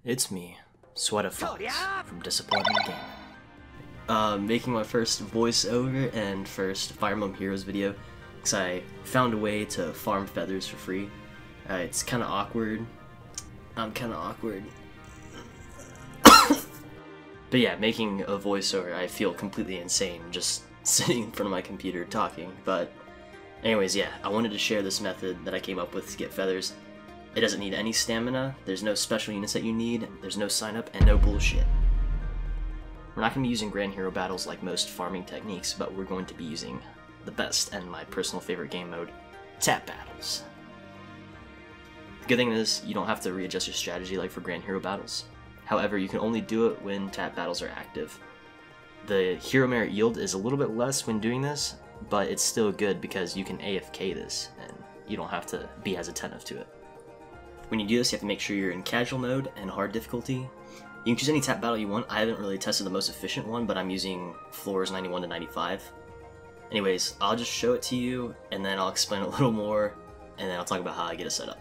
It's me, Sweat of Fox, from Disappointment Gaming. Making my first voiceover and first Fire Emblem Heroes video, because I found a way to farm feathers for free. It's kind of awkward. I'm kind of awkward. But yeah, making a voiceover, I feel completely insane just sitting in front of my computer talking. But anyways, yeah, I wanted to share this method that I came up with to get feathers. It doesn't need any stamina, there's no special units that you need, there's no sign up, and no bullshit. We're not going to be using Grand Hero battles like most farming techniques, but we're going to be using the best and my personal favorite game mode, tap battles. The good thing is, you don't have to readjust your strategy like for Grand Hero battles. However, you can only do it when tap battles are active. The hero merit yield is a little bit less when doing this, but it's still good because you can AFK this, and you don't have to be as attentive to it. When you do this, you have to make sure you're in casual mode and hard difficulty. You can choose any tap battle you want. I haven't really tested the most efficient one, but I'm using floors 91 to 95. Anyways, I'll just show it to you, and then I'll explain a little more, and then I'll talk about how I get it set up.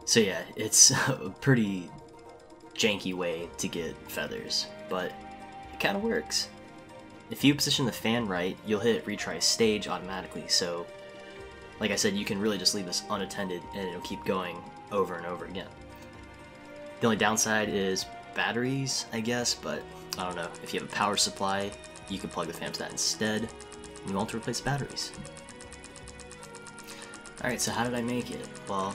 So yeah, it's a pretty janky way to get feathers, but it kind of works. If you position the fan right, you'll hit retry stage automatically, so like I said, you can really just leave this unattended and it'll keep going over and over again. The only downside is batteries, I guess, but I don't know. If you have a power supply, you can plug the fan to that instead, and you won't have to replace batteries. Alright, so how did I make it? Well,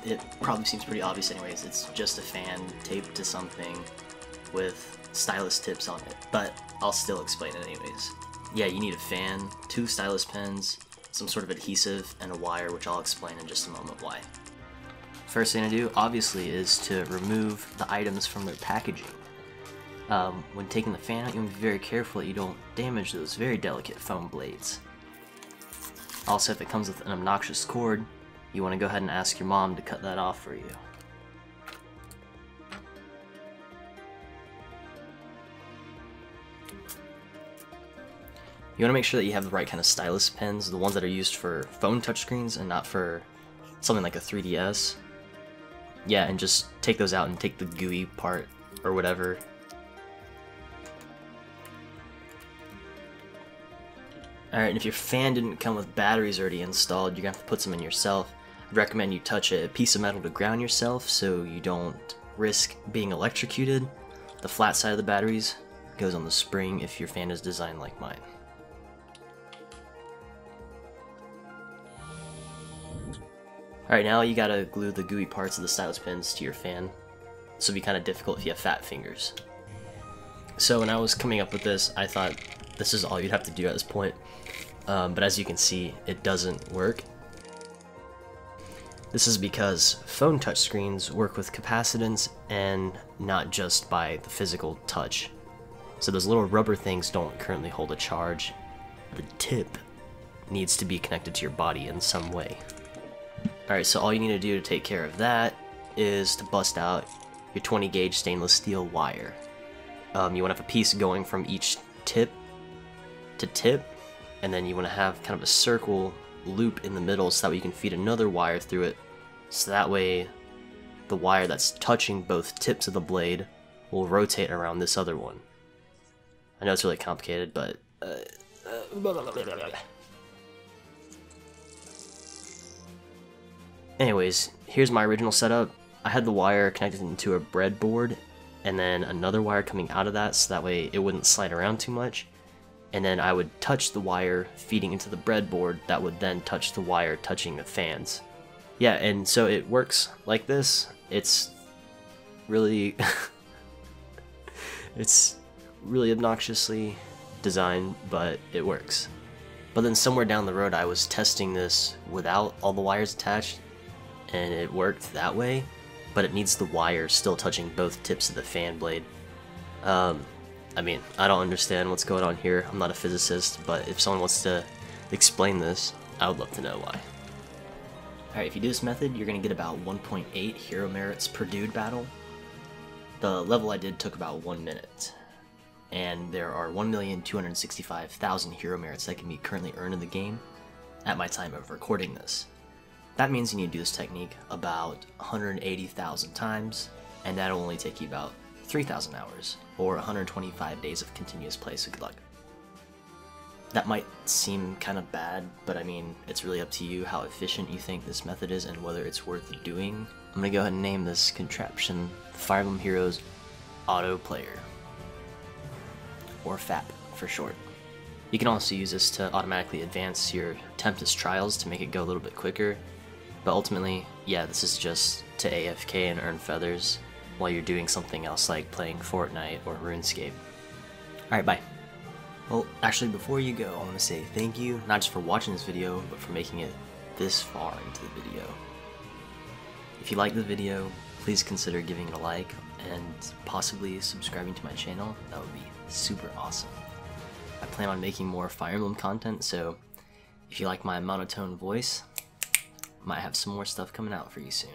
it probably seems pretty obvious anyways. It's just a fan taped to something with stylus tips on it, but I'll still explain it anyways. Yeah, you need a fan, 2 stylus pens, some sort of adhesive, and a wire, which I'll explain in just a moment why. First thing to do, obviously, is to remove the items from their packaging. When taking the fan out, you want to be very careful that you don't damage those very delicate foam blades. Also, if it comes with an obnoxious cord, you want to go ahead and ask your mom to cut that off for you. You want to make sure that you have the right kind of stylus pens, the ones that are used for phone touchscreens and not for something like a 3DS. Yeah, and just take those out and take the gooey part or whatever. Alright, and if your fan didn't come with batteries already installed, you're going to have to put some in yourself. I'd recommend you touch a piece of metal to ground yourself so you don't risk being electrocuted. The flat side of the batteries goes on the spring if your fan is designed like mine. Alright, now you gotta glue the gooey parts of the stylus pins to your fan. This will be kind of difficult if you have fat fingers. So when I was coming up with this, I thought this is all you'd have to do at this point. But as you can see, it doesn't work. This is because phone touchscreens work with capacitance and not just by the physical touch. So those little rubber things don't currently hold a charge. The tip needs to be connected to your body in some way. Alright, so all you need to do to take care of that is to bust out your 20 gauge stainless steel wire. You want to have a piece going from each tip to tip, and then you want to have kind of a circle loop in the middle so that way you can feed another wire through it, so that way the wire that's touching both tips of the blade will rotate around this other one. I know it's really complicated, but anyways, here's my original setup. I had the wire connected into a breadboard, and then another wire coming out of that so that way it wouldn't slide around too much. And then I would touch the wire feeding into the breadboard that would then touch the wire touching the fans. Yeah, and so it works like this. It's really it's really obnoxiously designed, but it works. But then somewhere down the road I was testing this without all the wires attached, and it worked that way, but it needs the wire still touching both tips of the fan blade. I mean, I don't understand what's going on here. I'm not a physicist, but if someone wants to explain this, I would love to know why. Alright, if you do this method, you're going to get about 1.8 hero merits per dude battle. The level I did took about 1 minute. and there are 1,265,000 hero merits that can be currently earned in the game at my time of recording this. That means you need to do this technique about 180,000 times, and that'll only take you about 3,000 hours, or 125 days of continuous play, so good luck. That might seem kind of bad, but I mean, it's really up to you how efficient you think this method is and whether it's worth doing. I'm gonna go ahead and name this contraption Fire Emblem Heroes Auto Player, or FAP for short. You can also use this to automatically advance your Tempest trials to make it go a little bit quicker, but ultimately, yeah, this is just to AFK and earn feathers while you're doing something else like playing Fortnite or RuneScape. Alright, bye. Well, actually, before you go, I want to say thank you, not just for watching this video, but for making it this far into the video. If you like the video, please consider giving it a like, and possibly subscribing to my channel. That would be super awesome. I plan on making more Fire Emblem content, so if you like my monotone voice, might have some more stuff coming out for you soon.